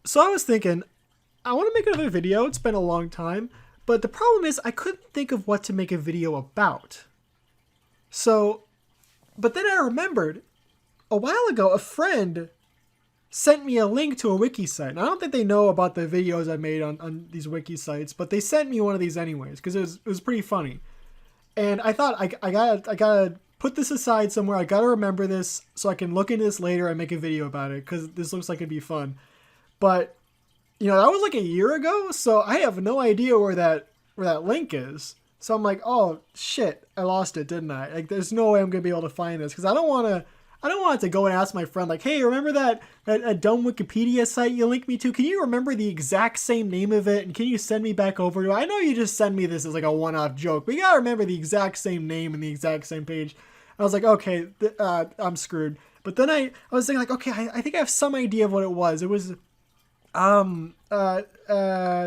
So I was thinking, I want to make another video. It's been a long time, but the problem is I couldn't think of what to make a video about. So, but then I remembered a while ago, a friend sent me a link to a wiki site. And I don't think they know about the videos I made on these wiki sites, but they sent me one of these anyways because it was pretty funny. And I thought I gotta put this aside somewhere. I gotta remember this so I can look into this later and make a video about it because this looks like it'd be fun. But that was like a year ago, so I have no idea where that link is. So I'm like, oh shit, I lost it, didn't I? Like, there's no way I'm gonna be able to find this because I don't want to go and ask my friend like, hey, remember that dumb Wikipedia site you linked me to? Can you remember the exact same name of it? And can you send me back over to it? I know you just send me this as like a one-off joke, but you gotta remember the exact same name and the exact same page. I was like, okay, I'm screwed. But then I was thinking like, okay, I think I have some idea of what it was. It was,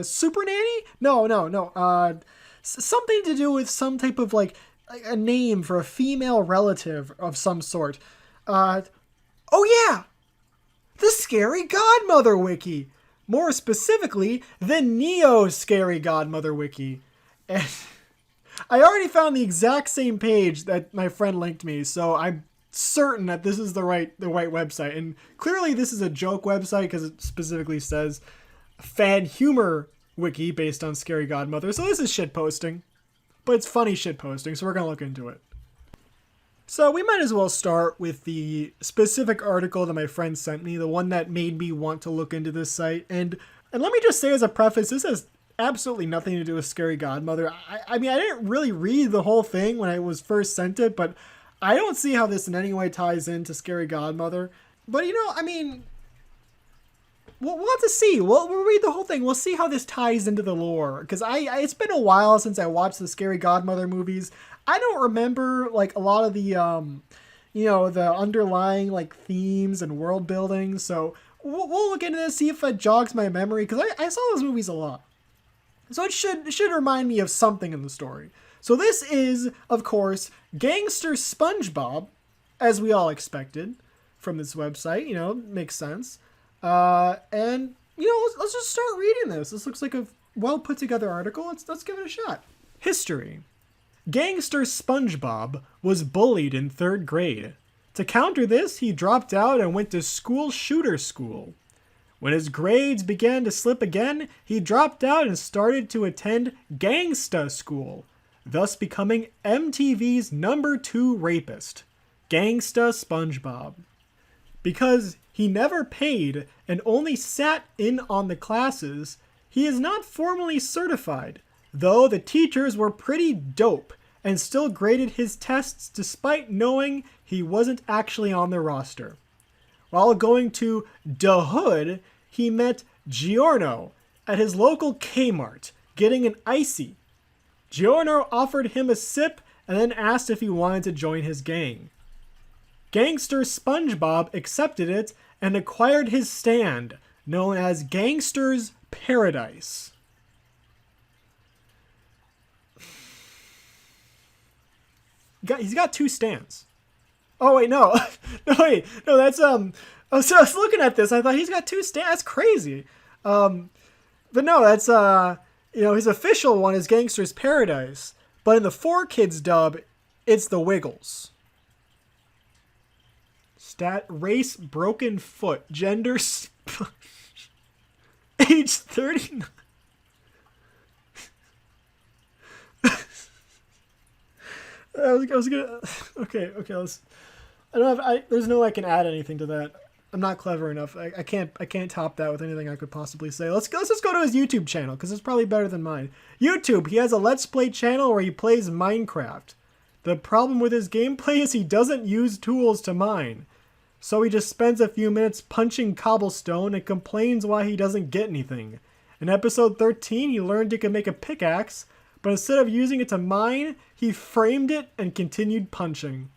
Super Nanny? No. Something to do with some type of like a name for a female relative of some sort. Oh yeah! The Scary Godmother Wiki! More specifically, the Neo Scary Godmother Wiki. And I already found the exact same page that my friend linked me, so I'm certain that this is the right website. And clearly this is a joke website because it specifically says fan humor wiki based on Scary Godmother. So this is shitposting. But it's funny shitposting, so we're gonna look into it. So we might as well start with the specific article that my friend sent me, the one that made me want to look into this site. And let me just say as a preface, this has absolutely nothing to do with Scary Godmother. I mean, I didn't really read the whole thing when I was first sent it, but I don't see how this in any way ties into Scary Godmother. But I mean, we'll have to see. We'll read the whole thing. We'll see how this ties into the lore. Because it's been a while since I watched the Scary Godmother movies. I don't remember like a lot of the the underlying like themes and world building. So we'll look into this, see if it jogs my memory, because I saw those movies a lot. So it should remind me of something in the story. So this is, of course, Gangster Spongebob, as we all expected from this website. Makes sense. And let's just start reading this. This looks like a well put together article. Let's give it a shot. History. Gangster Spongebob was bullied in 3rd grade. To counter this, he dropped out and went to school shooter school. When his grades began to slip again, he dropped out and started to attend Gangsta School, thus becoming MTV's #2 rapist, Gangsta Spongebob. Because he never paid and only sat in on the classes, he is not formally certified, though the teachers were pretty dope and still graded his tests despite knowing he wasn't actually on the roster. While going to the Hood, he met Giorno at his local Kmart, getting an icy. Giorno offered him a sip and then asked if he wanted to join his gang. Gangster Spongebob accepted it and acquired his stand, known as Gangster's Paradise. He's got 2 stands. Oh wait, no. No, that's I was looking at this, I thought he's got 2 stands. That's crazy. But no, that's his official one is Gangster's Paradise, but in the 4Kids dub, it's the Wiggles. Stat: race, broken foot, gender, age 39. I was gonna. Okay. There's no way I can add anything to that. I'm not clever enough. I can't top that with anything I could possibly say. Let's just go to his YouTube channel because it's probably better than mine. YouTube. He has a Let's Play channel where he plays Minecraft. The problem with his gameplay is he doesn't use tools to mine, so he just spends a few minutes punching cobblestone and complains why he doesn't get anything. In episode 13, he learned he could make a pickaxe, but instead of using it to mine, he framed it and continued punching.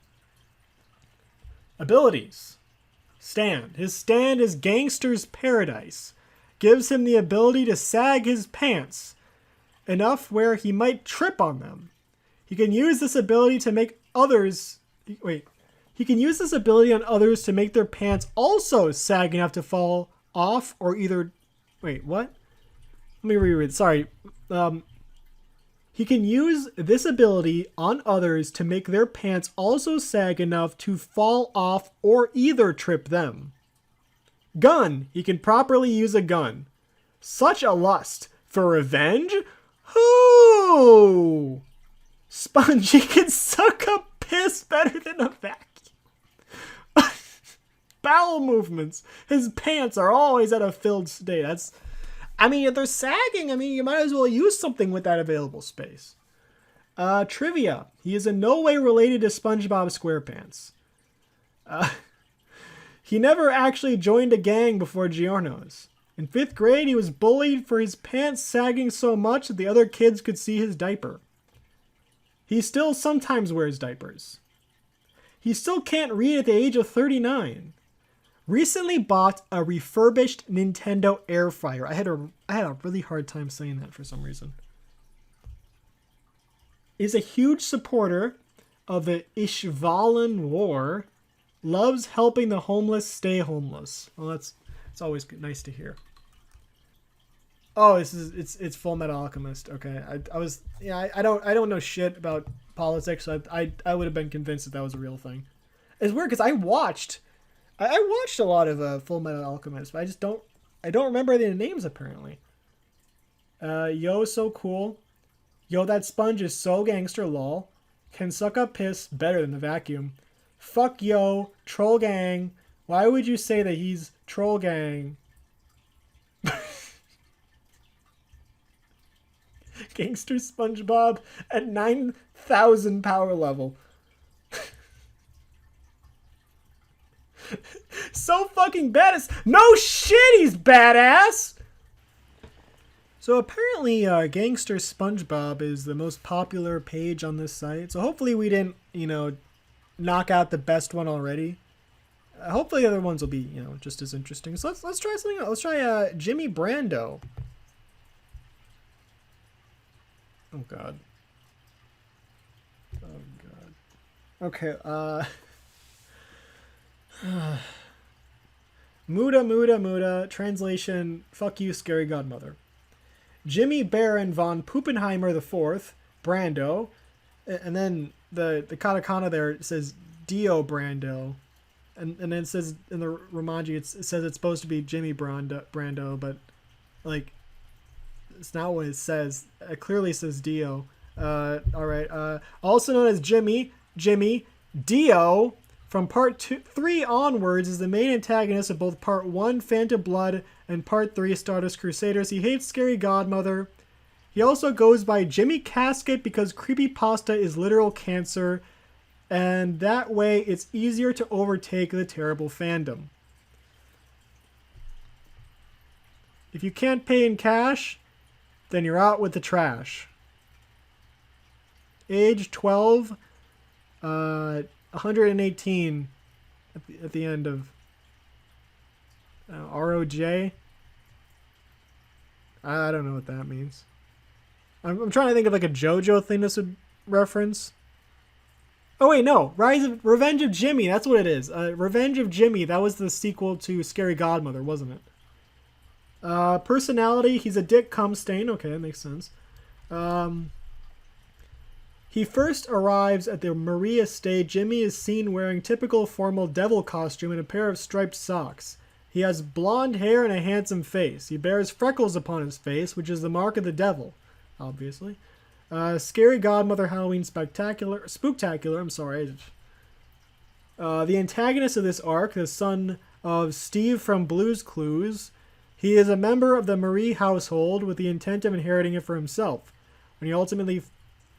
Abilities. Stand. His stand is Gangster's Paradise. Gives him the ability to sag his pants enough where he might trip on them. He can use this ability to make others... He can use this ability on others to make their pants also sag enough to fall off or either Wait, what? Let me reread. Sorry. He can use this ability on others to make their pants also sag enough to fall off or either trip them. Gun. He can properly use a gun. Such a lust for revenge? Who? Sponge. He can suck up piss better than a vacuum. Bowel movements. His pants are always at a filled state. That's... I mean, if they're sagging, I mean, you might as well use something with that available space. Trivia. He is in no way related to SpongeBob SquarePants. He never actually joined a gang before Giorno's. In 5th grade, he was bullied for his pants sagging so much that the other kids could see his diaper. He still sometimes wears diapers. He still can't read at the age of 39. Recently bought a refurbished Nintendo air fryer. I had a really hard time saying that for some reason. Is a huge supporter of the Ishvalan War. Loves helping the homeless stay homeless. Well, it's always nice to hear. Oh, it's Full Metal Alchemist. Okay, I don't know shit about politics. So I would have been convinced that was a real thing. It's weird because I watched a lot of Full Metal Alchemist, but I don't remember the names apparently. Yo, so cool. Yo, that sponge is so gangster, lol. Can suck up piss better than the vacuum. Fuck yo, troll gang. Why would you say that he's troll gang? Gangster Spongebob at 9,000 power level. So fucking badass. No shit, he's badass. So apparently Gangster Spongebob is the most popular page on this site. So hopefully we didn't, knock out the best one already. Hopefully the other ones will be, just as interesting. So let's try something else. Let's try Jimmy Brando. Oh god. Oh god. Okay, Muda, translation, fuck you, scary godmother. Jimmy Baron von Puppenheimer IV, Brando, and then the katakana there says Dio Brando, and then it says in the Romaji it says it's supposed to be Jimmy Brando, but like it's not what it says. It clearly says Dio. Alright, also known as Jimmy, Dio, from part 3 onwards is the main antagonist of both part 1, Phantom Blood, and part 3, Stardust Crusaders. He hates Scary Godmother. He also goes by Jimmy Casket because creepypasta is literal cancer, and that way it's easier to overtake the terrible fandom. If you can't pay in cash, then you're out with the trash. Age 12, 118 at the end of ROJ. I don't know what that means. I'm trying to think of like a JoJo thing this would reference. Oh wait, no. Revenge of Jimmy. That's what it is. Revenge of Jimmy. That was the sequel to Scary Godmother, wasn't it? Personality. He's a dick cum stain. Okay, that makes sense. He first arrives at the Marie estate. Jimmy is seen wearing typical formal devil costume and a pair of striped socks. He has blonde hair and a handsome face. He bears freckles upon his face, which is the mark of the devil, obviously. Scary Godmother Halloween Spooktacular. I'm sorry. The antagonist of this arc, the son of Steve from Blue's Clues. He is a member of the Marie household with the intent of inheriting it for himself. When he ultimately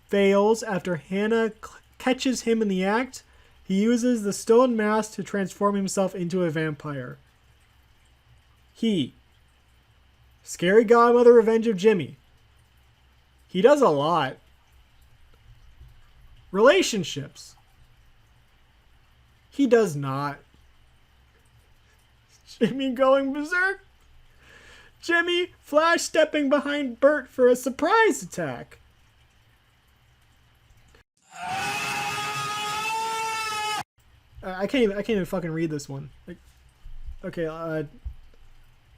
fails after Hannah catches him in the act, he uses the stone mask to transform himself into a vampire. Scary Godmother Revenge of Jimmy. He does a lot. Relationships. He does not. Jimmy going berserk. Jimmy flash stepping behind Bert for a surprise attack. I can't even fucking read this one. Like, okay,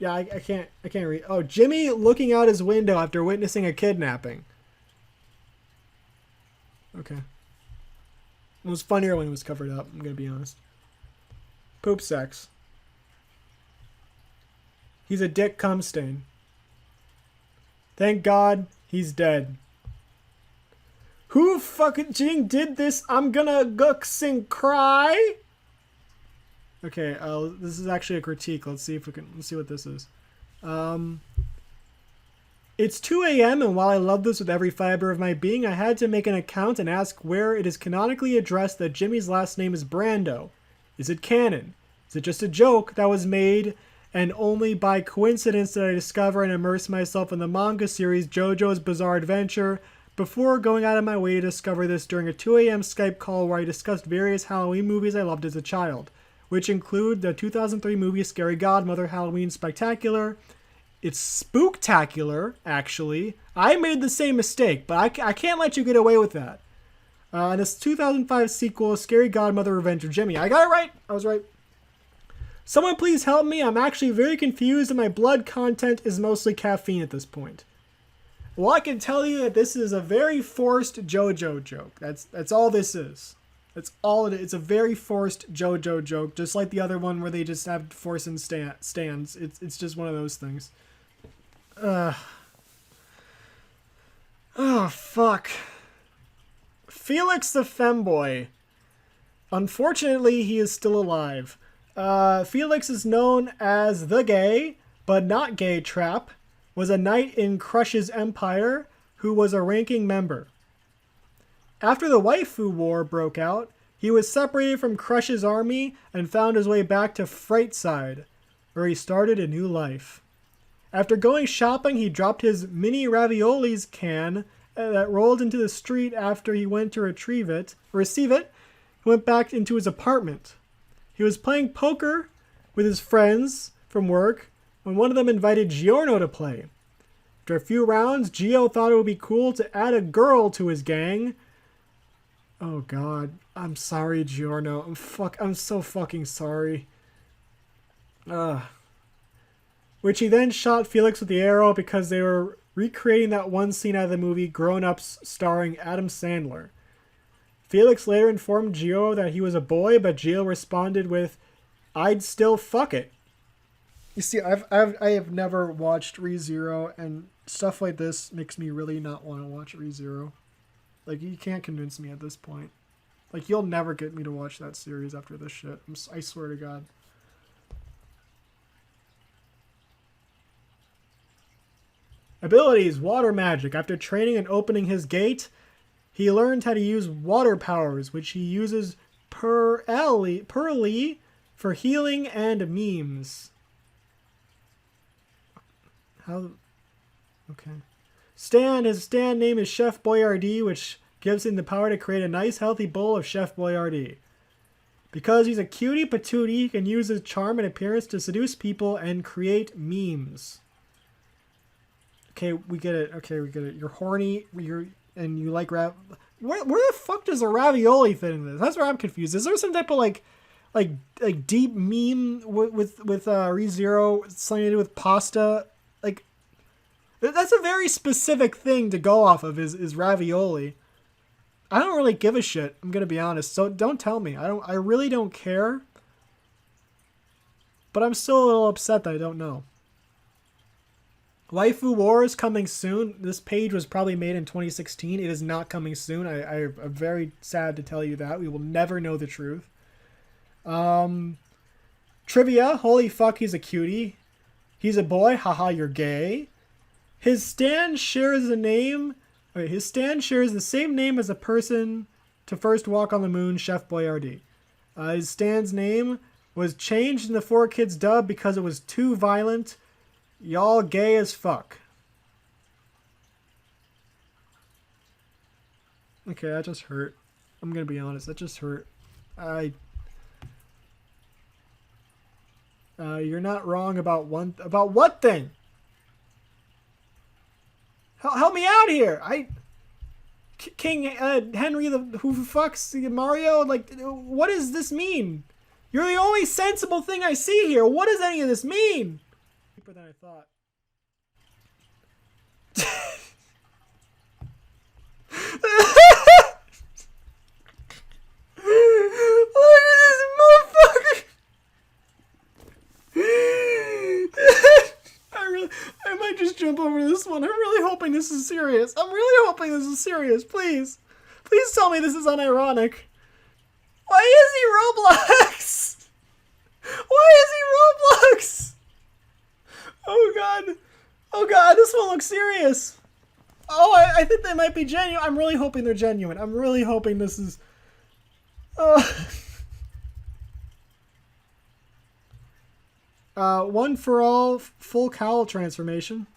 Yeah, I can't read. Oh, Jimmy looking out his window after witnessing a kidnapping. Okay. It was funnier when it was covered up, I'm gonna be honest. Poop sex. He's a dick cum stain. Thank God he's dead. Who fucking did this? I'm gonna gooks and cry. Okay, this is actually a critique. Let's see what this is. It's 2 a.m. and while I love this with every fiber of my being, I had to make an account and ask where it is canonically addressed that Jimmy's last name is Brando. Is it canon? Is it just a joke that was made and only by coincidence did I discover and immerse myself in the manga series JoJo's Bizarre Adventure before going out of my way to discover this during a 2 a.m. Skype call where I discussed various Halloween movies I loved as a child, which include the 2003 movie Scary Godmother Halloween Spectacular. It's spooktacular, actually. I made the same mistake, but I can't let you get away with that. And this 2005 sequel, Scary Godmother Revenge of Jimmy. I got it right. I was right. Someone please help me. I'm actually very confused and my blood content is mostly caffeine at this point. Well, I can tell you that this is a very forced JoJo joke. That's all this is. That's all it is. It's a very forced JoJo joke, just like the other one where they just have force and stands. It's just one of those things. Oh, fuck. Felix the Femboy. Unfortunately, he is still alive. Felix is known as the gay, but not gay trap, was a knight in Crush's empire who was a ranking member. After the waifu war broke out, he was separated from Crush's army and found his way back to Frightside, where he started a new life. After going shopping, he dropped his mini raviolis can that rolled into the street after he went to receive it. He went back into his apartment. He was playing poker with his friends from work when one of them invited Giorno to play. After a few rounds, Gio thought it would be cool to add a girl to his gang. Oh God, I'm sorry, Giorno. I'm so fucking sorry. Which he then shot Felix with the arrow because they were recreating that one scene out of the movie Grown Ups starring Adam Sandler. Felix later informed Gio that he was a boy, but Gio responded with, "I'd still fuck it." You see, I have never watched ReZero, and stuff like this makes me really not want to watch ReZero. Like, you can't convince me at this point. Like, you'll never get me to watch that series after this shit. I swear to God. Abilities, water magic. After training and opening his gate, he learned how to use water powers, which he uses pearly for healing and memes. How? Okay. His stand name is Chef Boyardee, which gives him the power to create a nice healthy bowl of Chef Boyardee. Because he's a cutie patootie, he can use his charm and appearance to seduce people and create memes. Okay, we get it. You're horny. And you like where the fuck does a ravioli fit in this? That's where I'm confused. Is there some type of like deep meme with ReZero, something to do with pasta? Like, that's a very specific thing to go off of is ravioli. I don't really give a shit, I'm gonna be honest. So don't tell me. I really don't care. But I'm still a little upset that I don't know. Waifu War is coming soon. This page was probably made in 2016. It is not coming soon. I'm very sad to tell you that. We will never know the truth. Trivia. Holy fuck, he's a cutie. He's a boy. Haha, you're gay. His stand shares the same name as a person to first walk on the moon, Chef Boyardee. His stand's name was changed in the 4Kids dub because it was too violent. Y'all gay as fuck. Okay, that just hurt. I'm gonna be honest, that just hurt. You're not wrong about what thing? Help me out here. King Henry who fucks Mario. Like, what does this mean? You're the only sensible thing I see here. What does any of this mean? cheaper than I thought. Look at this motherfucker! I might just jump over this one. I'm really hoping this is serious. I'm really hoping this is serious. Please. Please tell me this is unironic. Why is he Roblox? Why is he Roblox? Oh god. Oh god, this one looks serious. Oh, I think they might be genuine. I'm really hoping they're genuine. I'm really hoping this is... One for all, full cowl transformation.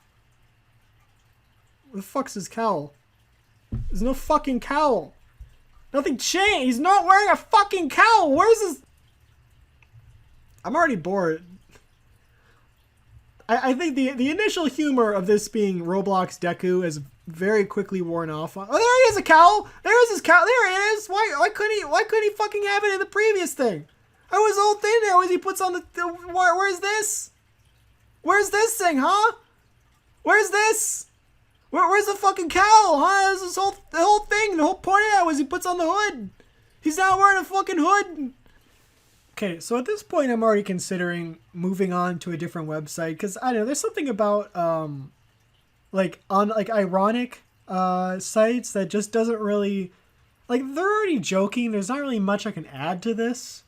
What the fuck's his cowl? There's no fucking cowl. Nothing changed. He's not wearing a fucking cowl. Where's his... I'm already bored. I think the initial humor of this being Roblox Deku is very quickly worn off. Oh, there he is, a cowl. There is his cowl. There it is. Why couldn't he fucking have it in the previous thing? Oh, his whole thing there was he puts on the where's this? Where's this thing, huh? Where's this? Where's the fucking cowl, huh? This is the whole thing. The whole point of that was he puts on the hood. He's not wearing a fucking hood. Okay, so at this point, I'm already considering moving on to a different website because I don't know. There's something about ironic sites that just doesn't really they're already joking. There's not really much I can add to this,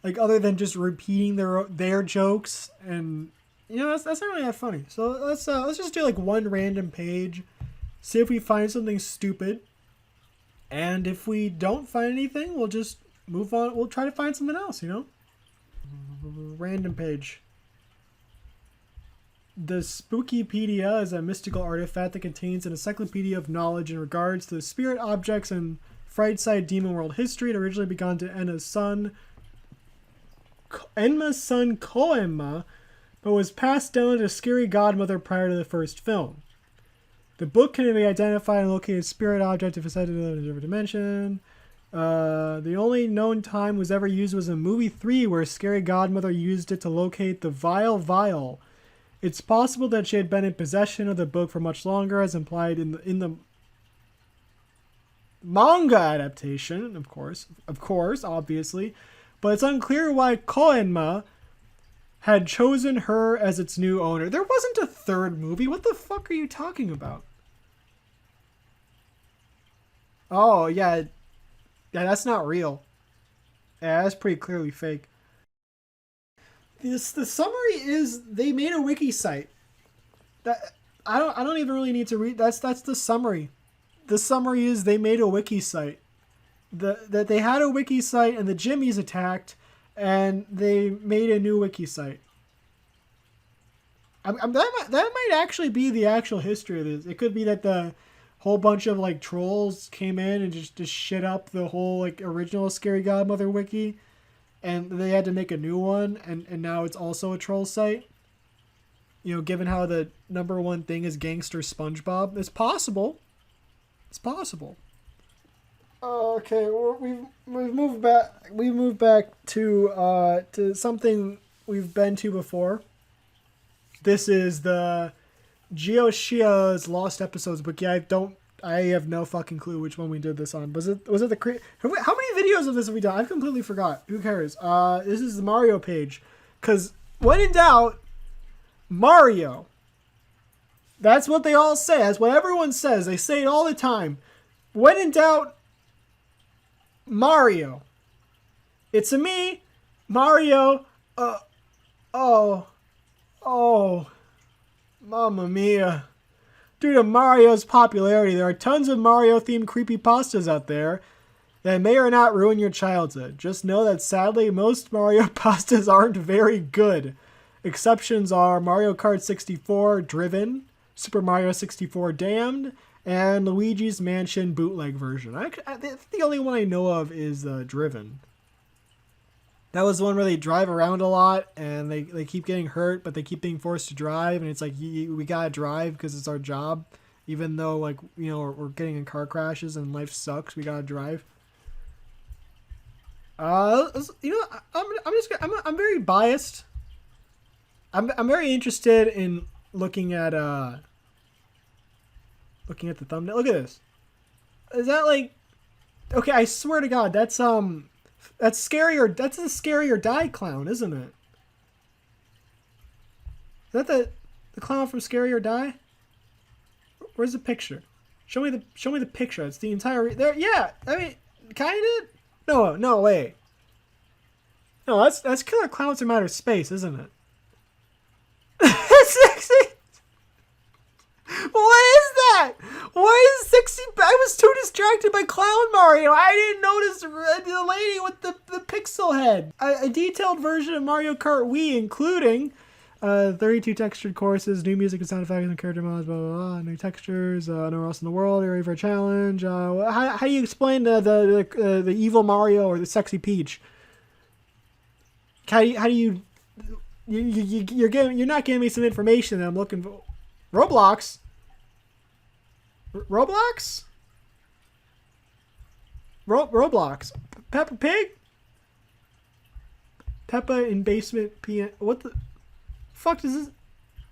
other than just repeating their jokes, and that's not really that funny. So let's just do one random page, see if we find something stupid, and if we don't find anything, we'll just move on. We'll try to find something else, Random page. The Spookypedia is a mystical artifact that contains an encyclopedia of knowledge in regards to the spirit objects and Frightside Demon World history. It originally began to Enma's son Koenma, but was passed down to Scary Godmother prior to the first film. The book can be identified and located as spirit object if it's said to live in a different dimension. The only known time was ever used was in movie 3, where Scary Godmother used it to locate the Vial. It's possible that she had been in possession of the book for much longer, as implied in the manga adaptation, of course, obviously. But it's unclear why Koenma had chosen her as its new owner. There wasn't a third movie. What the fuck are you talking about? Oh, yeah. Yeah, that's not real. Yeah, that's pretty clearly fake. The summary is they made a wiki site. That I don't even really need to read. That's the summary. The summary is they made a wiki site. That they had a wiki site and the Jimmies attacked, and they made a new wiki site. That might actually be the actual history of this. It could be that the whole bunch of trolls came in and just shit up the whole original Scary Godmother wiki, and they had to make a new one, and now it's also a troll site. Given how the number one thing is Gangster Spongebob, it's possible. It's possible. Okay, we've moved back. We moved back to something we've been to before. This is the Geoshia's Lost Episodes book. Yeah, I have no fucking clue which one we did this on. Was it the how many videos of this have we done? I've completely forgot. Who cares? This is the Mario page. Cause when in doubt, Mario. That's what they all say. That's what everyone says. They say it all the time. When in doubt, Mario. It's a me, Mario. Oh, Mamma Mia. Due to Mario's popularity, there are tons of Mario-themed creepypastas out there that may or not ruin your childhood. Just know that sadly, most Mario pastas aren't very good. Exceptions are Mario Kart 64 Driven, Super Mario 64 Damned, and Luigi's Mansion bootleg version. The only one I know of is Driven. That was the one where they drive around a lot and they keep getting hurt, but they keep being forced to drive. And it's we gotta drive because it's our job. Even though we're getting in car crashes and life sucks, we gotta drive. I'm very biased. I'm very interested in looking at the thumbnail. Look at this. Is that like, okay, I swear to God, that's scary, that's a Scary or Die clown, isn't it? Is that the clown from Scary or Die? Where's the picture? Show me the picture. It's the entire there. Yeah, I mean, kind of. No way. No, that's Killer Clowns from Outer Space, isn't it? What is that? Why is 60? I was too distracted by Clown Mario. I didn't notice the lady with the pixel head. A detailed version of Mario Kart Wii, including 32 textured courses, new music and sound effects and character mods, blah, blah, blah, new textures, nowhere else in the world, area for a challenge. How do you explain the evil Mario or the sexy Peach? How do you you're not giving me some information that I'm looking for. Roblox? Roblox? Roblox. Peppa Pig? Peppa in basement PN. What the fuck does this?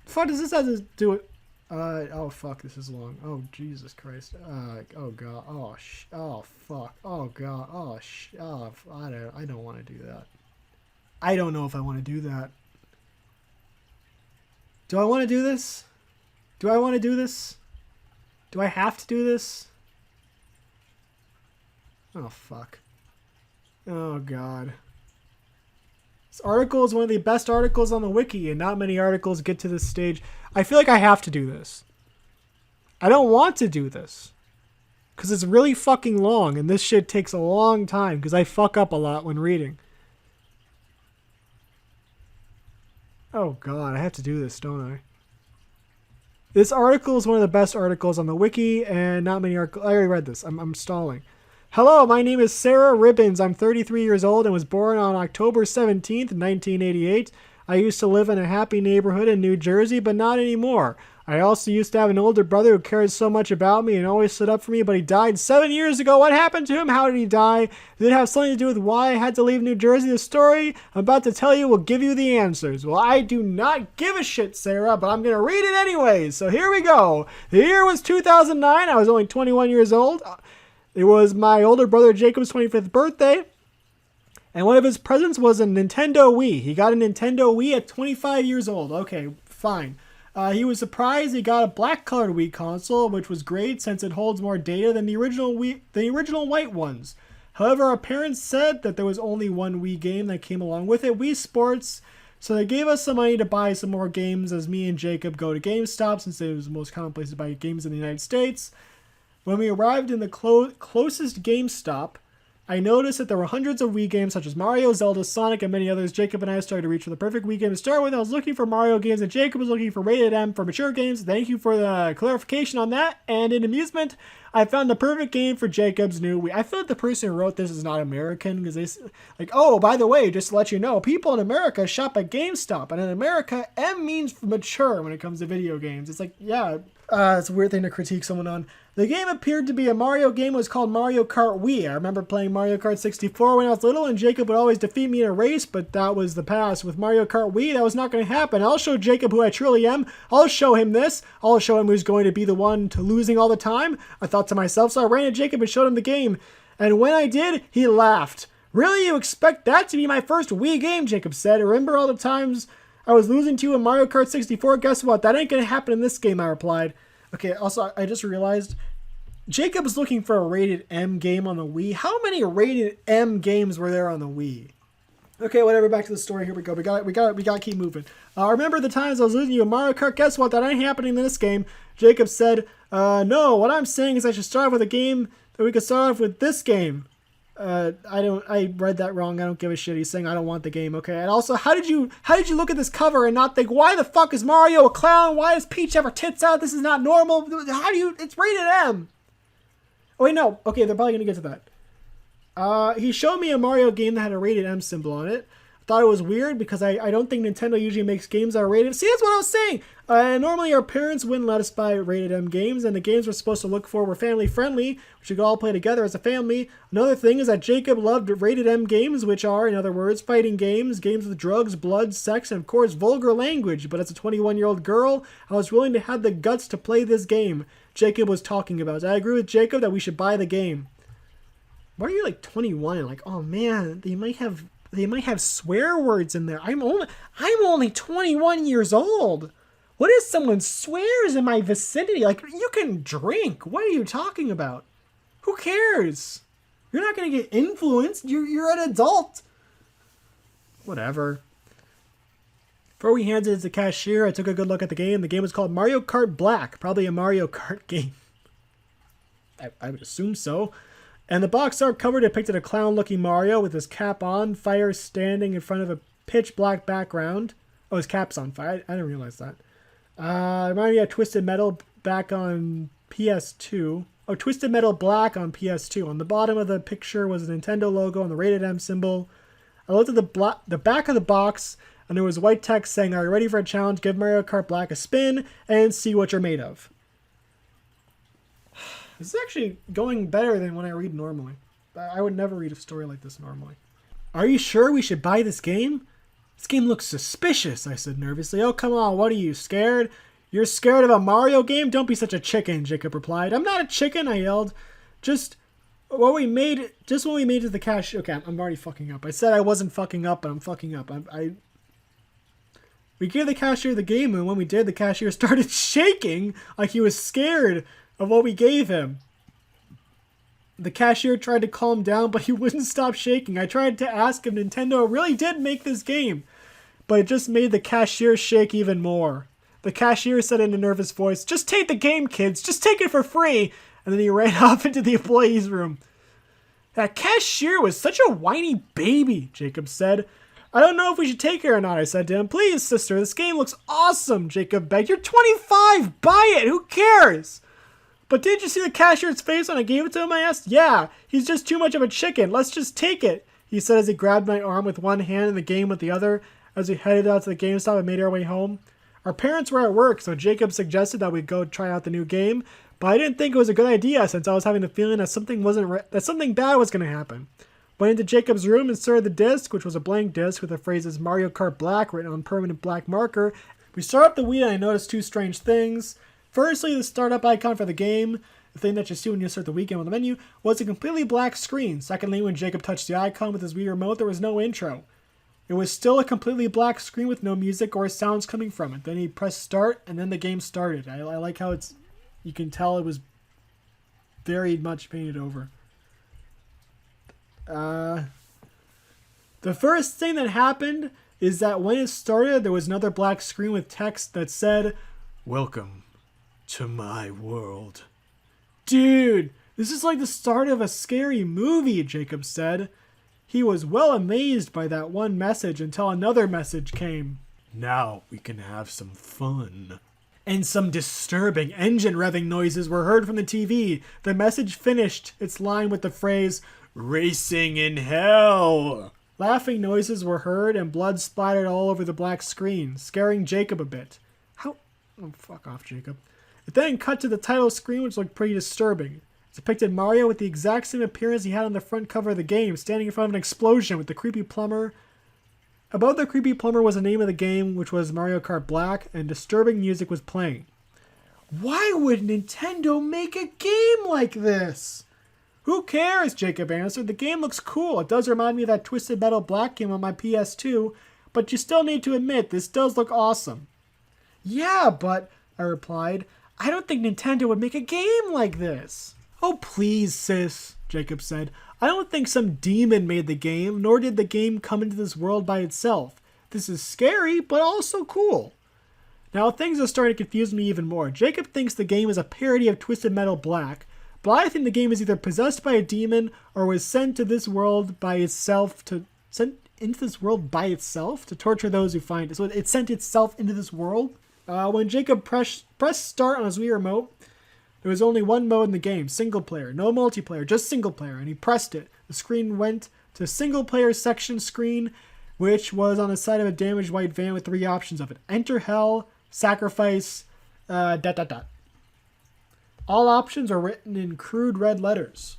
Fuck does this have to do it? Oh fuck, this is long. Oh Jesus Christ. Oh god. Oh fuck. Oh god. Oh, I don't want to do that. I don't know if I want to do that. Do I want to do this? Do I want to do this? Do I have to do this? Oh fuck. Oh god. This article is one of the best articles on the wiki, and not many articles get to this stage. I feel like I have to do this. I don't want to do this. Because it's really fucking long, and this shit takes a long time, because I fuck up a lot when reading. Oh god, I have to do this, don't I? This article is one of the best articles on the wiki, and not many articles. I already read this. I'm stalling. Hello, my name is Sarah Ribbons. I'm 33 years old and was born on October 17th, 1988. I used to live in a happy neighborhood in New Jersey, but not anymore. I also used to have an older brother who cared so much about me and always stood up for me, but he died 7 years ago. What happened to him? How did he die? Did it have something to do with why I had to leave New Jersey? The story I'm about to tell you will give you the answers. Well, I do not give a shit, Sarah, but I'm going to read it anyways. So here we go. The year was 2009. I was only 21 years old. It was my older brother Jacob's 25th birthday. And one of his presents was a Nintendo Wii. He got a Nintendo Wii at 25 years old. Okay, fine. He was surprised he got a black-colored Wii console, which was great since it holds more data than the original white ones. However, our parents said that there was only one Wii game that came along with it, Wii Sports, so they gave us some money to buy some more games as me and Jacob go to GameStop since it was the most common place to buy games in the United States. When we arrived in the closest GameStop, I noticed that there were hundreds of Wii games such as Mario, Zelda, Sonic, and many others. Jacob and I started to reach for the perfect Wii game to start with. I was looking for Mario games, and Jacob was looking for rated M for mature games. Thank you for the clarification on that. And in amusement, I found the perfect game for Jacob's new Wii. I feel like the person who wrote this is not American because they like, oh, by the way, just to let you know, people in America shop at GameStop, and in America, M means mature when it comes to video games. It's like, yeah, it's a weird thing to critique someone on. The game appeared to be a Mario game. It was called Mario Kart Wii. I remember playing Mario Kart 64 when I was little, and Jacob would always defeat me in a race, but that was the past. With Mario Kart Wii, that was not going to happen. I'll show Jacob who I truly am. I'll show him this. I'll show him who's going to be the one to losing all the time. I thought to myself, so I ran to Jacob and showed him the game. And when I did, he laughed. Really, you expect that to be my first Wii game, Jacob said. Remember all the times I was losing to you in Mario Kart 64? Guess what? That ain't going to happen in this game, I replied. Okay, also, I just realized Jacob was looking for a rated M game on the Wii. How many rated M games were there on the Wii? Okay, whatever, back to the story. Here we go. We got to keep moving. Remember the times I was losing you in Mario Kart? Guess what? That ain't happening in this game. Jacob said, no, what I'm saying is I should start off with a game that we could start off with this game. I read that wrong. I don't give a shit. He's saying I don't want the game. Okay. And also, how did you look at this cover and not think, why the fuck is Mario a clown? Why does Peach have her tits out? This is not normal. It's rated M. Oh wait, no. Okay, they're probably gonna get to that. He showed me a Mario game that had a rated M symbol on it. Thought it was weird because I don't think Nintendo usually makes games that are rated. See, that's what I was saying. Normally our parents wouldn't let us buy rated M games, and the games we're supposed to look for were family friendly, which we could all play together as a family. Another thing is that Jacob loved rated M games, which are, in other words, fighting games, games with drugs, blood, sex, and of course vulgar language. But as a 21-year-old girl, I was willing to have the guts to play this game Jacob was talking about. I agree with Jacob that we should buy the game. Why are you like 21 and like, oh man, they might have swear words in there. I'm only 21 years old. What if someone swears in my vicinity? Like, you can drink. What are you talking about? Who cares? You're not going to get influenced. You're an adult. Whatever. Before we handed it to the cashier, I took a good look at the game. The game was called Mario Kart Black. Probably a Mario Kart game. I would assume so. And the box art cover depicted a clown-looking Mario with his cap on, fire standing in front of a pitch-black background. Oh, his cap's on fire. I didn't realize that. Reminded me of Twisted Metal back on PS2. Oh, Twisted Metal Black on PS2. On the bottom of the picture was a Nintendo logo and the rated M symbol. I looked at the back of the box, and there was white text saying, "Are you ready for a challenge? Give Mario Kart Black a spin and see what you're made of." This is actually going better than when I read normally. I would never read a story like this normally. "Are you sure we should buy this game? This game looks suspicious," I said nervously. "Oh, come on, what are you, scared? You're scared of a Mario game? Don't be such a chicken," Jacob replied. "I'm not a chicken," I yelled. Just when we made it to the cashier. Okay, I'm already fucking up. I said I wasn't fucking up, but I'm fucking up. We gave the cashier the game, and when we did, the cashier started shaking like he was scared of what we gave him. The cashier tried to calm down, but he wouldn't stop shaking. I tried to ask if Nintendo really did make this game, but it just made the cashier shake even more. The cashier said in a nervous voice, "Just take the game, kids. Just take it for free." And then he ran off into the employee's room. "That cashier was such a whiny baby," Jacob said. "I don't know if we should take it or not," I said to him. "Please, sister, this game looks awesome," Jacob begged. "You're 25. Buy it. Who cares?" "But didn't you see the cashier's face when I gave it to him?" I asked. "Yeah, he's just too much of a chicken. Let's just take it," he said as he grabbed my arm with one hand and the game with the other as we headed out to the GameStop and made our way home. Our parents were at work, so Jacob suggested that we go try out the new game, but I didn't think it was a good idea since I was having the feeling that something bad was going to happen. Went into Jacob's room, inserted the disc, which was a blank disc with the phrases Mario Kart Black written on permanent black marker. We started up the Wii and I noticed two strange things. Firstly, the startup icon for the game, the thing that you see when you start the Wii game on the menu, was a completely black screen. Secondly, when Jacob touched the icon with his Wii remote, there was no intro. It was still a completely black screen with no music or sounds coming from it. Then he pressed start, and then the game started. I like how you can tell it was very much painted over. The first thing that happened is that when it started, there was another black screen with text that said, "Welcome to my world." "Dude, this is like the start of a scary movie," Jacob said. He was well amazed by that one message until another message came. "Now we can have some fun." And some disturbing engine revving noises were heard from the TV. The message finished its line with the phrase, "Racing in hell." Laughing noises were heard and blood splattered all over the black screen, scaring Jacob a bit. Oh, fuck off, Jacob. It then cut to the title screen, which looked pretty disturbing. It depicted Mario with the exact same appearance he had on the front cover of the game, standing in front of an explosion with the creepy plumber. Above the creepy plumber was the name of the game, which was Mario Kart Black, and disturbing music was playing. Why would Nintendo make a game like this? "Who cares?" Jacob answered. "The game looks cool. It does remind me of that Twisted Metal Black game on my PS2, but you still need to admit this does look awesome." "Yeah, but," I replied, "I don't think Nintendo would make a game like this." "Oh, please, sis," Jacob said. "I don't think some demon made the game, nor did the game come into this world by itself. This is scary, but also cool." Now, things are starting to confuse me even more. Jacob thinks the game is a parody of Twisted Metal Black, but I think the game is either possessed by a demon or was sent into this world by itself to torture those who find it. So it sent itself into this world. When Jacob pressed start on his Wii remote, there was only one mode in the game, single player. No multiplayer, just single player. And he pressed it. The screen went to single player section screen, which was on the side of a damaged white van with 3 options of it. Enter hell, sacrifice, ... All options are written in crude red letters.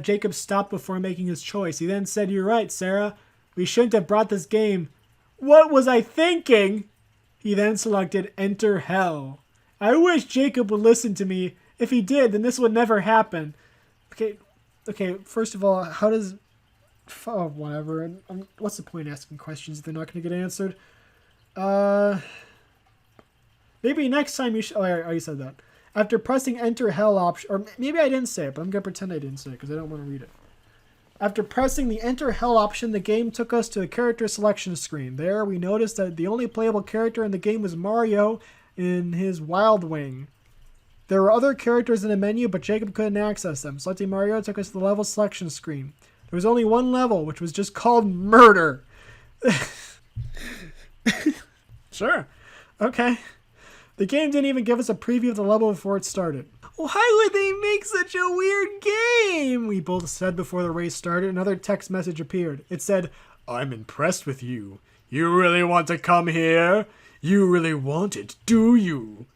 Jacob stopped before making his choice. He then said, "You're right, Sarah. We shouldn't have brought this game." What was I thinking? He then selected Enter Hell. I wish Jacob would listen to me. If he did, then this would never happen. Okay, first of all, how does... Oh, whatever. What's the point asking questions if they're not going to get answered? Maybe next time you should... Oh, I already said that. After pressing Enter Hell option... Or maybe I didn't say it, but I'm going to pretend I didn't say it because I don't want to read it. After pressing the Enter Hell option, the game took us to the character selection screen. There, we noticed that the only playable character in the game was Mario in his Wild Wing. There were other characters in the menu, but Jacob couldn't access them. Selecting Mario took us to the level selection screen. There was only one level, which was just called Murder. Sure. Okay. The game didn't even give us a preview of the level before it started. Why would they make such a weird game? We both said before the race started. Another text message appeared. It said, I'm impressed with you. You really want to come here? You really want it, do you?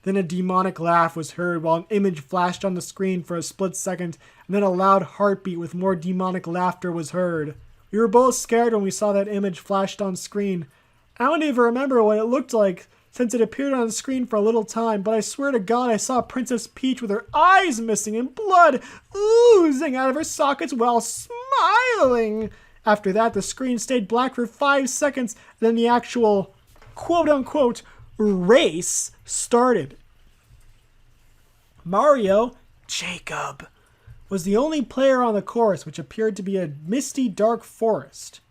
Then a demonic laugh was heard while an image flashed on the screen for a split second, and then a loud heartbeat with more demonic laughter was heard. We were both scared when we saw that image flashed on screen. I don't even remember what it looked like, since it appeared on the screen for a little time, but I swear to God I saw Princess Peach with her eyes missing and blood oozing out of her sockets while smiling. After that, the screen stayed black for 5 seconds, then the actual quote-unquote race started. Mario, Jacob, was the only player on the course, which appeared to be a misty, dark forest.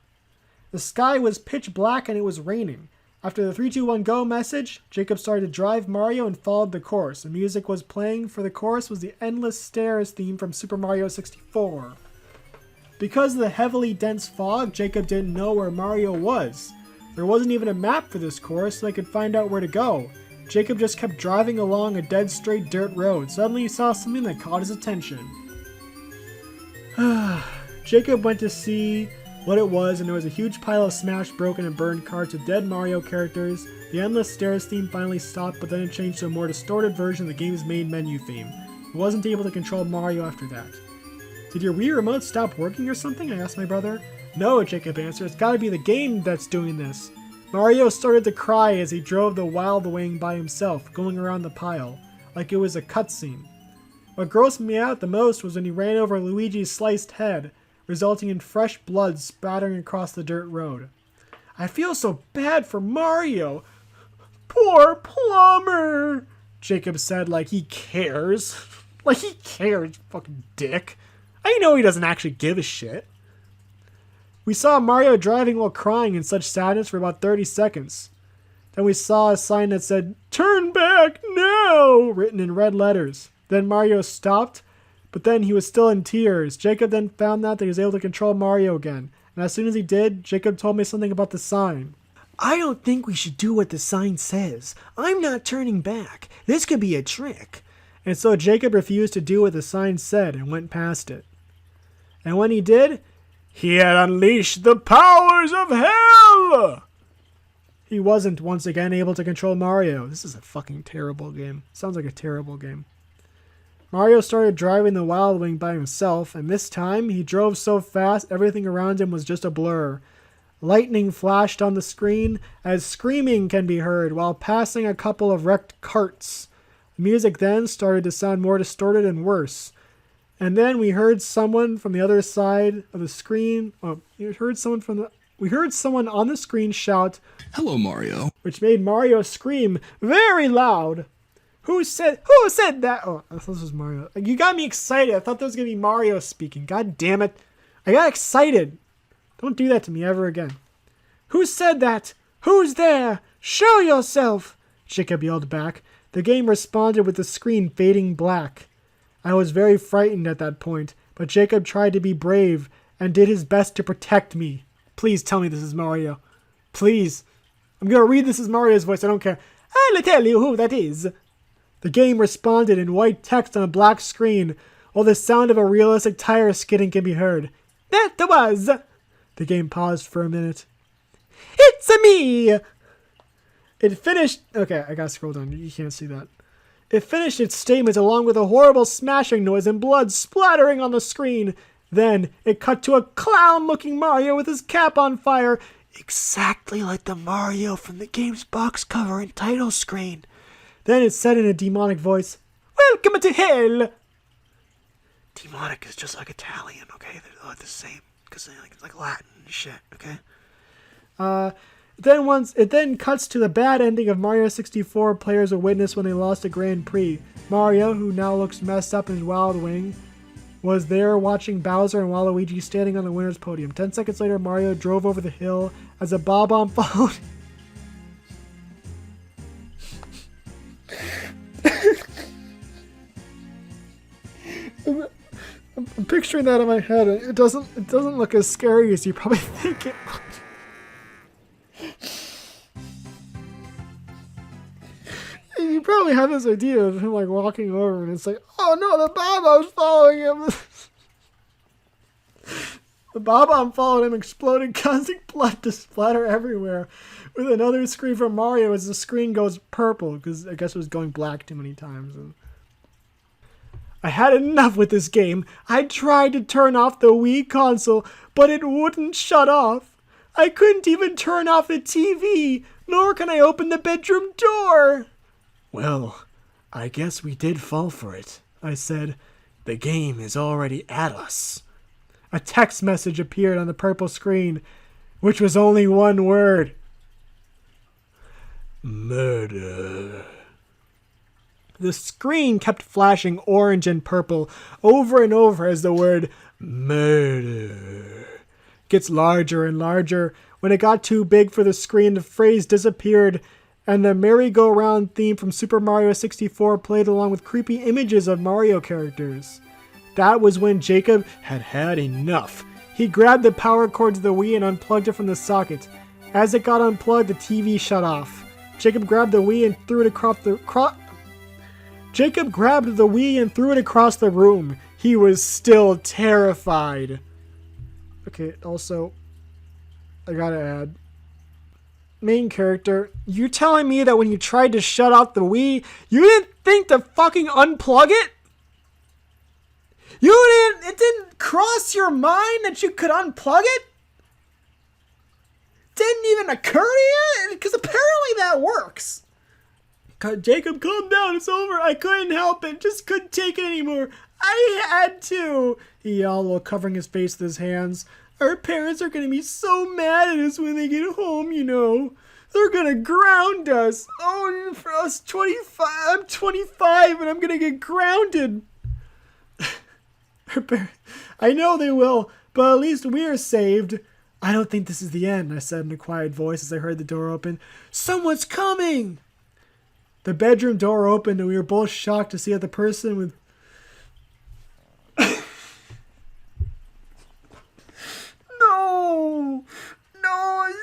The sky was pitch black and it was raining. After the 3, 2, 1, go message, Jacob started to drive Mario and followed the course. The music was playing for the course was the Endless Stairs theme from Super Mario 64. Because of the heavily dense fog, Jacob didn't know where Mario was. There wasn't even a map for this course so they could find out where to go. Jacob just kept driving along a dead straight dirt road. Suddenly he saw something that caught his attention. Jacob went to see what it was, and there was a huge pile of smashed, broken, and burned carts with dead Mario characters. The Endless Stairs theme finally stopped, but then it changed to a more distorted version of the game's main menu theme. He wasn't able to control Mario after that. Did your Wii remote stop working or something? I asked my brother. No, Jacob answered. It's gotta be the game that's doing this. Mario started to cry as he drove the Wild Wing by himself, going around the pile, like it was a cutscene. What grossed me out the most was when he ran over Luigi's sliced head, resulting in fresh blood spattering across the dirt road. I feel so bad for Mario. Poor plumber, Jacob said like he cares. Like he cares, fucking dick. I know he doesn't actually give a shit. We saw Mario driving while crying in such sadness for about 30 seconds. Then we saw a sign that said, "Turn back now," written in red letters. Then Mario stopped, but then he was still in tears. Jacob then found out that he was able to control Mario again. And as soon as he did, Jacob told me something about the sign. I don't think we should do what the sign says. I'm not turning back. This could be a trick. And so Jacob refused to do what the sign said and went past it. And when he did, he had unleashed the powers of hell! He wasn't once again able to control Mario. This is a fucking terrible game. Sounds like a terrible game. Mario started driving the Wild Wing by himself, and this time he drove so fast everything around him was just a blur. Lightning flashed on the screen as screaming can be heard while passing a couple of wrecked carts. The music then started to sound more distorted and worse. And then we heard someone from the other side of the screen. We heard someone on the screen shout, "Hello, Mario," which made Mario scream very loud. Who said that? Oh, I thought this was Mario. You got me excited. I thought that was going to be Mario speaking. God damn it. I got excited. Don't do that to me ever again. Who said that? Who's there? Show yourself, Jacob yelled back. The game responded with the screen fading black. I was very frightened at that point, but Jacob tried to be brave and did his best to protect me. Please tell me this is Mario. Please. I'm going to read this as Mario's voice. I don't care. I'll tell you who that is. The game responded in white text on a black screen, while the sound of a realistic tire skidding can be heard. That was... The game paused for a minute. It's a me! It finished... Okay, I gotta scroll down. You can't see that. It finished its statement along with a horrible smashing noise and blood splattering on the screen. Then it cut to a clown-looking Mario with his cap on fire, exactly like the Mario from the game's box cover and title screen. Then it said in a demonic voice, "Welcome to hell!" Demonic is just like Italian, okay? They're the same, because it's like Latin and shit, okay? It then cuts to the bad ending of Mario 64 players are witness when they lost a Grand Prix. Mario, who now looks messed up in his Wild Wing, was there watching Bowser and Waluigi standing on the winner's podium. 10 seconds later, Mario drove over the hill as a Bob-omb followed. I'm picturing that in my head. It doesn't look as scary as you probably think it would. You probably have this idea of him like walking over and it's like, oh no, the Bob-omb's following him. The Bob-omb followed him, exploded, causing blood to splatter everywhere. With another scream from Mario as the screen goes purple, because I guess it was going black too many times. I had enough with this game. I tried to turn off the Wii console, but it wouldn't shut off. I couldn't even turn off the TV, nor can I open the bedroom door. Well, I guess we did fall for it, I said. The game is already at us. A text message appeared on the purple screen, which was only one word. Murder. The screen kept flashing orange and purple over and over as the word murder gets larger and larger. When it got too big for the screen, the phrase disappeared and the merry-go-round theme from Super Mario 64 played along with creepy images of Mario characters. That was when Jacob had had enough. He grabbed the power cord to the Wii and unplugged it from the socket. As it got unplugged, the TV shut off. Jacob grabbed the Wii and threw it across the room. He was still terrified. Okay, also, I gotta add. Main character, you're telling me that when you tried to shut off the Wii, you didn't think to fucking unplug it? It didn't cross your mind that you could unplug it? Didn't even occur to you? Because apparently that works. Jacob, calm down, it's over. I couldn't help it, just couldn't take it anymore. I had to, he yelled while covering his face with his hands. Our parents are going to be so mad at us when they get home, you know. They're going to ground us. Oh, for us 25, I'm 25 and I'm going to get grounded. I know they will, but at least we're saved. I don't think this is the end, I said in a quiet voice as I heard the door open. Someone's coming! The bedroom door opened and we were both shocked to see that the person with... No! No!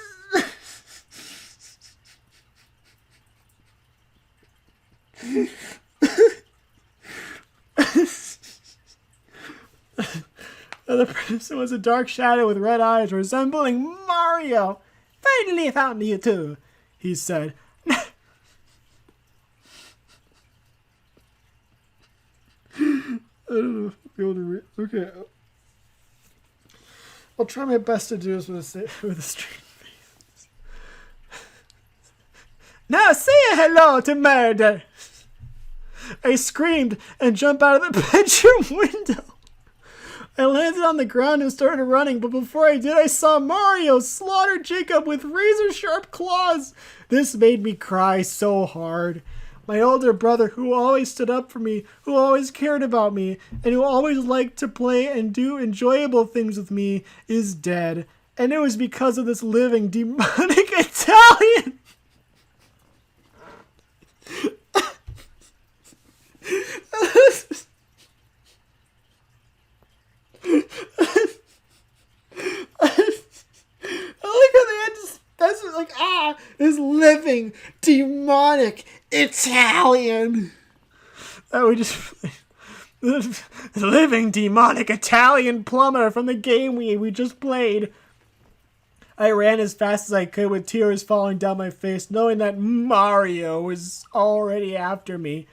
The other person was a dark shadow with red eyes resembling Mario. Finally found you too, he said. I don't know if I'll be able to read. Okay. I'll try my best to do this with a straight face. Now say hello to murder! I screamed and jumped out of the bedroom window. I landed on the ground and started running, but before I did, I saw Mario slaughter Jacob with razor-sharp claws. This made me cry so hard. My older brother, who always stood up for me, who always cared about me, and who always liked to play and do enjoyable things with me, is dead. And it was because of this living, demonic Italian. This living, demonic Italian. That we just the living, demonic Italian plumber from the game we just played. I ran as fast as I could with tears falling down my face, knowing that Mario was already after me.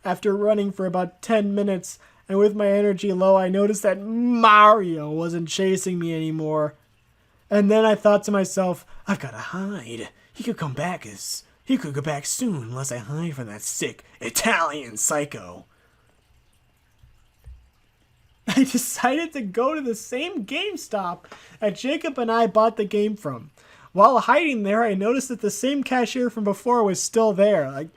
After running for about 10 minutes, and with my energy low, I noticed that Mario wasn't chasing me anymore. And then I thought to myself, I've got to hide. He could go back soon unless I hide from that sick Italian psycho. I decided to go to the same GameStop that Jacob and I bought the game from. While hiding there, I noticed that the same cashier from before was still there. Like,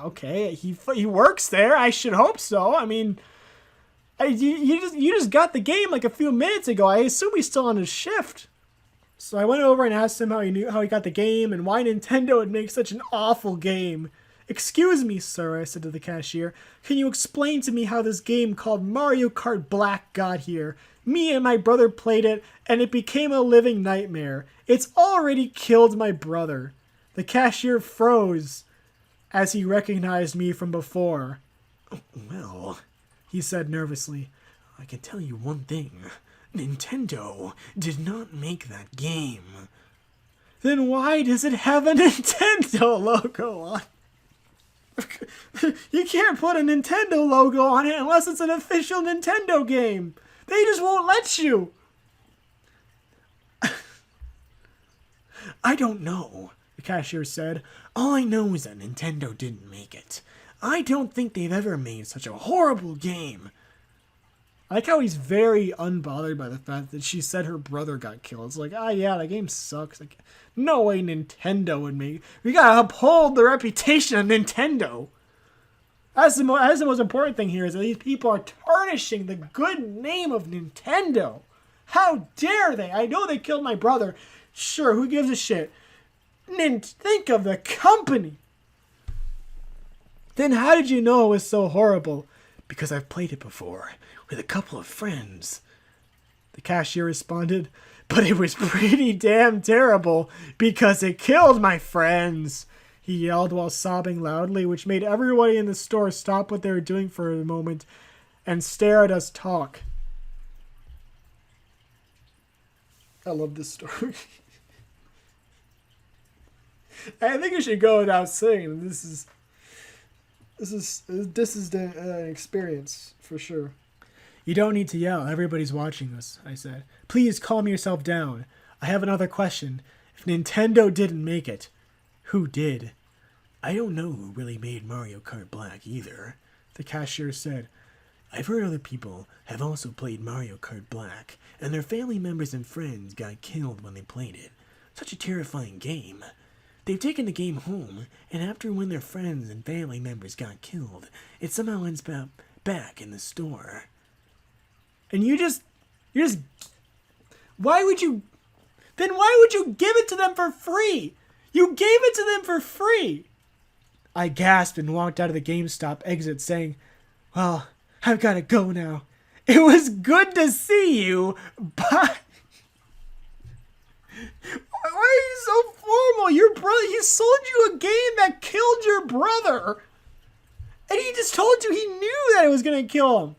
okay, he works there. I should hope so. I mean, you just got the game like a few minutes ago. I assume he's still on his shift. So I went over and asked him how he got the game and why Nintendo would make such an awful game. Excuse me, sir, I said to the cashier. Can you explain to me how this game called Mario Kart Black got here? Me and my brother played it, and it became a living nightmare. It's already killed my brother. The cashier froze as he recognized me from before. Well, he said nervously, I can tell you one thing. Nintendo did not make that game. Then why does it have a Nintendo logo on it? You can't put a Nintendo logo on it unless it's an official Nintendo game. They just won't let you. I don't know, the cashier said. All I know is that Nintendo didn't make it. I don't think they've ever made such a horrible game. I like how he's very unbothered by the fact that she said her brother got killed. It's like, yeah, that game sucks. Like, no way Nintendo would make it. We gotta uphold the reputation of Nintendo. That's the most important thing here, is that these people are tarnishing the good name of Nintendo. How dare they? I know they killed my brother. Sure, who gives a shit? Think of the company. Then how did you know it was so horrible? Because I've played it before with a couple of friends. The cashier responded, but it was pretty damn terrible because it killed my friends. He yelled while sobbing loudly, which made everybody in the store stop what they were doing for a moment and stare at us talk. I love this story. I think you should go without saying this is an experience for sure. You don't need to yell. Everybody's watching us, I said. Please calm yourself down. I have another question. If Nintendo didn't make it, who did? I don't know who really made Mario Kart Black either, the cashier said. I've heard other people have also played Mario Kart Black, and their family members and friends got killed when they played it. Such a terrifying game. They've taken the game home, and after when their friends and family members got killed, it somehow ends back in the store. And you're just, why would you give it to them for free? You gave it to them for free. I gasped and walked out of the GameStop exit saying, well, I've got to go now. It was good to see you, but... Why are you so formal? Your brother, he sold you a game that killed your brother. And he just told you he knew that it was going to kill him.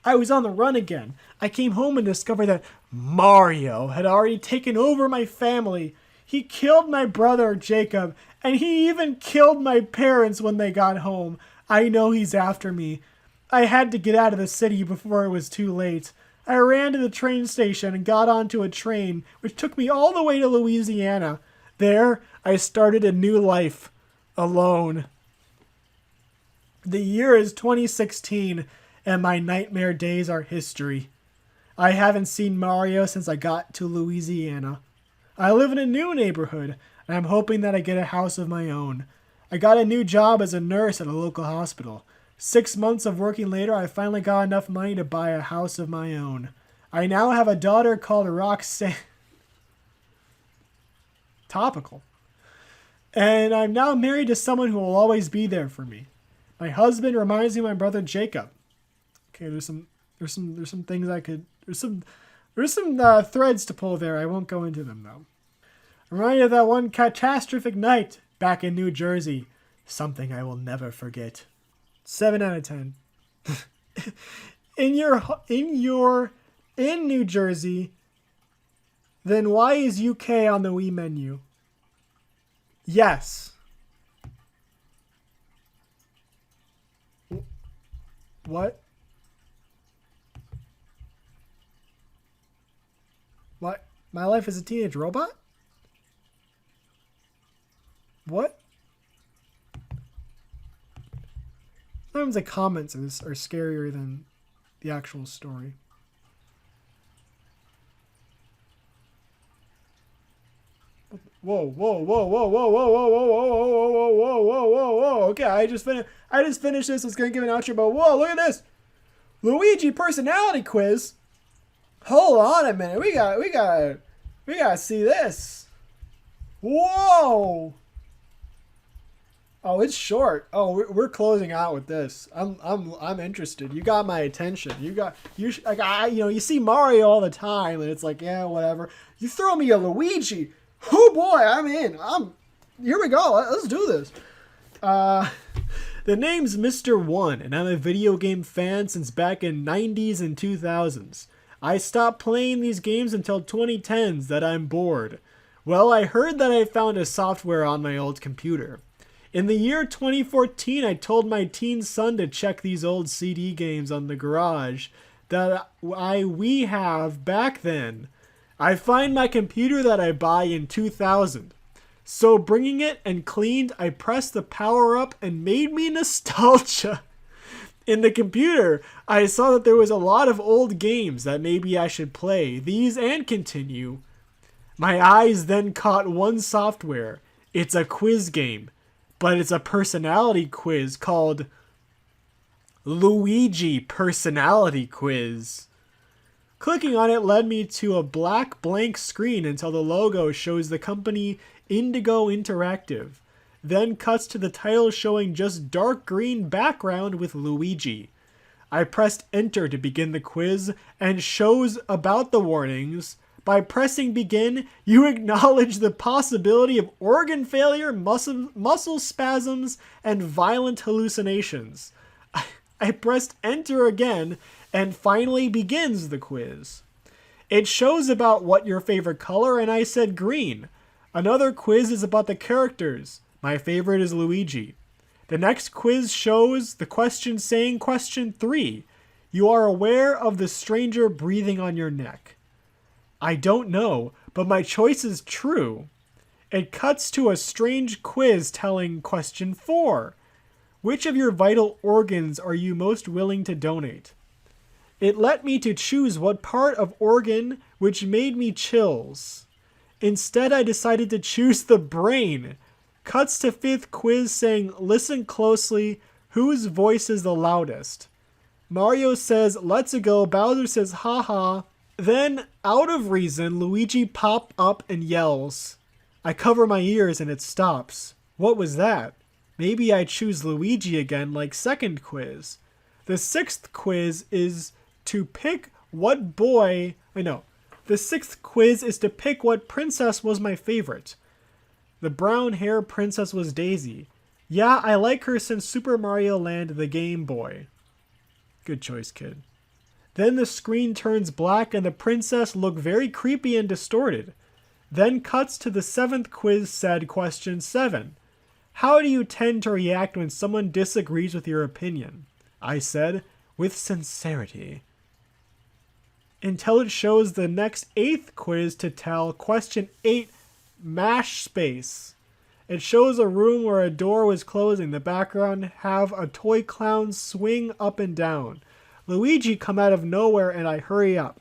I was on the run again. I came home and discovered that Mario had already taken over my family. He killed my brother, Jacob, and he even killed my parents when they got home. I know he's after me. I had to get out of the city before it was too late. I ran to the train station and got onto a train, which took me all the way to Louisiana. There, I started a new life, alone. The year is 2016, and my nightmare days are history. I haven't seen Mario since I got to Louisiana. I live in a new neighborhood, and I'm hoping that I get a house of my own. I got a new job as a nurse at a local hospital. 6 months of working later, I finally got enough money to buy a house of my own. I now have a daughter called Roxanne. Topical. And I'm now married to someone who will always be there for me. My husband reminds me of my brother Jacob. Okay, there's some things I could. There's some threads to pull there. I won't go into them though. Reminded of that one catastrophic night back in New Jersey. Something I will never forget. 7 out of 10. In New Jersey, Then why is UK on the Wii menu? Yes. What? What? My life as a teenage robot? What? Sometimes the comments are scarier than the actual story. Whoa, whoa, whoa, whoa, whoa, whoa, whoa, whoa, whoa, whoa, whoa, whoa, whoa, whoa, whoa. Okay, I just finished this. I was gonna give an outro, but whoa, look at this. Luigi personality quiz. Hold on a minute. We gotta see this. Whoa. Oh, it's short. Oh, we're closing out with this. I'm interested. You got my attention. You see Mario all the time, and it's like, yeah, whatever. You throw me a Luigi. Oh boy, I'm in. Here we go. Let's do this. The name's Mr. One, and I'm a video game fan since back in 90s and 2000s. I stopped playing these games until 2010s that I'm bored. Well, I heard that I found a software on my old computer. In the year 2014, I told my teen son to check these old CD games on the garage that we have back then. I find my computer that I buy in 2000. So bringing it and cleaned, I pressed the power up and made me nostalgia. In the computer, I saw that there was a lot of old games that maybe I should play these and continue. My eyes then caught one software. It's a quiz game, but it's a personality quiz called Luigi Personality Quiz. Clicking on it led me to a black blank screen until the logo shows the company Indigo Interactive. Then cuts to the title showing just dark green background with Luigi. I pressed enter to begin the quiz and shows about the warnings. By pressing begin, you acknowledge the possibility of organ failure, muscle spasms, and violent hallucinations. I pressed enter again, and finally begins the quiz. It shows about what your favorite color, and I said green. Another quiz is about the characters. My favorite is Luigi. The next quiz shows the question saying question 3. You are aware of the stranger breathing on your neck. I don't know, but my choice is true. It cuts to a strange quiz telling question 4. Which of your vital organs are you most willing to donate? It let me to choose what part of organ, which made me chills. Instead, I decided to choose the brain. Cuts to 5th quiz saying, listen closely, whose voice is the loudest? Mario says, let's go. Bowser says, haha. Then, out of reason, Luigi popped up and yells. I cover my ears and it stops. What was that? Maybe I choose Luigi again like 2nd quiz. The 6th quiz is to pick what boy... The 6th quiz is to pick what princess was my favorite. The brown hair princess was Daisy. Yeah, I like her since Super Mario Land the Game Boy. Good choice, kid. Then the screen turns black and the princess looked very creepy and distorted. Then cuts to the 7th quiz said question 7. How do you tend to react when someone disagrees with your opinion? I said, with sincerity. Until it shows the next 8th quiz to tell question 8, mash space. It shows a room where a door was closing. The background have a toy clown swing up and down. Luigi come out of nowhere and I hurry up.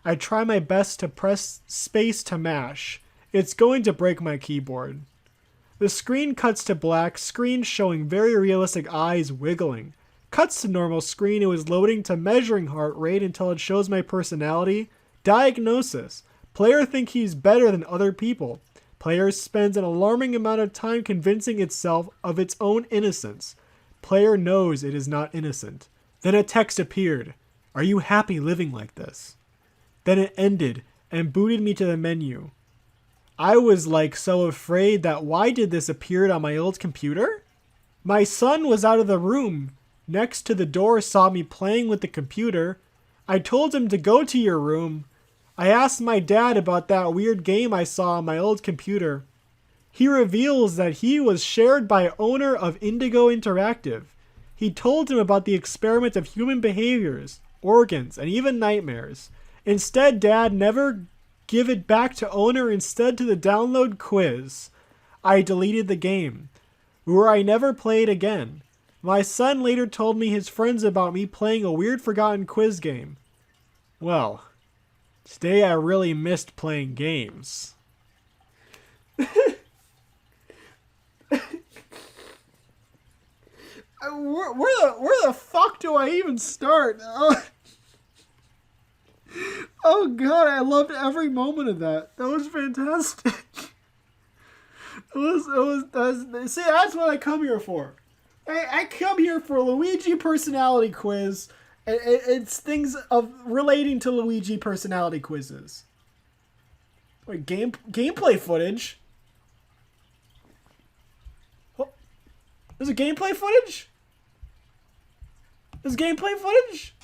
I try my best to press space to mash. It's going to break my keyboard. The screen cuts to black, screen showing very realistic eyes wiggling. Cuts to normal screen, it was loading to measuring heart rate until it shows my personality. Diagnosis. Player think he's better than other people. Player spends an alarming amount of time convincing itself of its own innocence. Player knows it is not innocent. Then a text appeared. Are you happy living like this? Then it ended and booted me to the menu. I was so afraid that why did this appear on my old computer? My son was out of the room. Next to the door saw me playing with the computer. I told him to go to your room. I asked my dad about that weird game I saw on my old computer. He reveals that he was shared by owner of Indigo Interactive. He told him about the experiment of human behaviors, organs, and even nightmares. Instead, Dad never give it back to owner, instead to the download quiz. I deleted the game, where I never played again. My son later told me his friends about me playing a weird forgotten quiz game. Well, today I really missed playing games. Where the fuck do I even start? Oh god, I loved every moment of that. That was fantastic. See, that's what I come here for. I come here for Luigi personality quiz. It's things of relating to Luigi personality quizzes. Wait, gameplay footage? What? There's a gameplay footage? There's gameplay footage?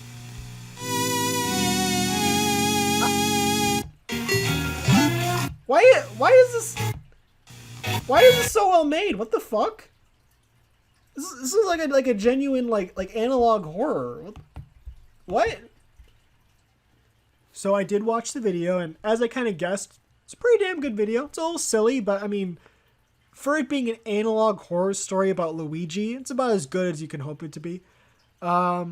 Why is this so well made? What the fuck? This is like a genuine like analog horror. What? So I did watch the video, and as I kind of guessed, it's a pretty damn good video. It's a little silly, but I mean, for it being an analog horror story about Luigi, it's about as good as you can hope it to be. Now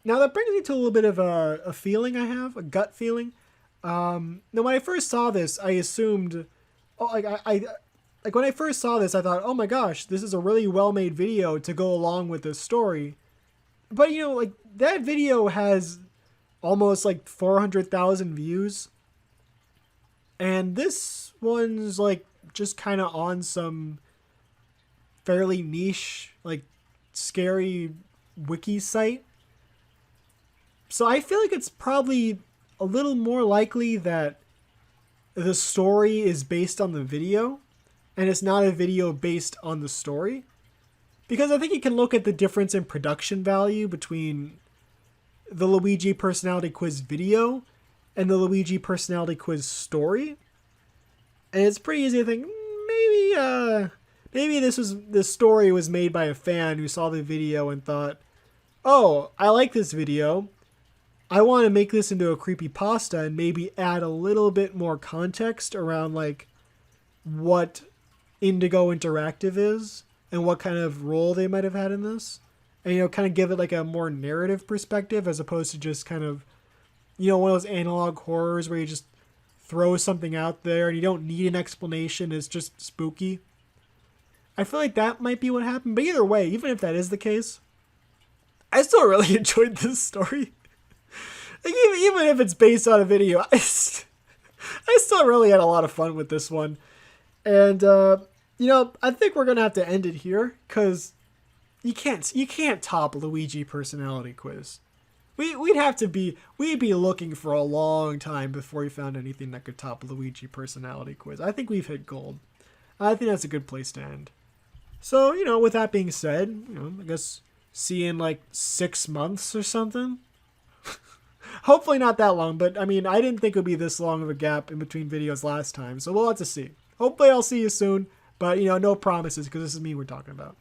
that brings me to a little bit of a feeling I have, a gut feeling. Now when I first saw this, I assumed, when I first saw this, I thought, oh my gosh, this is a really well-made video to go along with this story. But you know, like, that video has almost like 400,000 views. And this one's like just kind of on some fairly niche, like, scary wiki site. So I feel like it's probably a little more likely that the story is based on the video and it's not a video based on the story. Because I think you can look at the difference in production value between the Luigi Personality Quiz video and the Luigi Personality Quiz story. And it's pretty easy to think, maybe this story was made by a fan who saw the video and thought, oh, I like this video. I want to make this into a creepypasta and maybe add a little bit more context around like what Indigo Interactive is and what kind of role they might have had in this. And, you know, kind of give it like a more narrative perspective as opposed to just kind of, you know, one of those analog horrors where you just throw something out there and you don't need an explanation. It's just spooky. I feel like that might be what happened. But either way, even if that is the case, I still really enjoyed this story. Like, even if it's based on a video, I still really had a lot of fun with this one. And, you know, I think we're going to have to end it here because you can't top Luigi Personality Quiz. We'd be looking for a long time before we found anything that could top Luigi Personality Quiz. I think we've hit gold. I think that's a good place to end. So, you know, with that being said, you know, I guess see you in like 6 months or something. Hopefully not that long, but I mean, I didn't think it would be this long of a gap in between videos last time, so we'll have to see. Hopefully I'll see you soon, but you know, no promises because this is me we're talking about.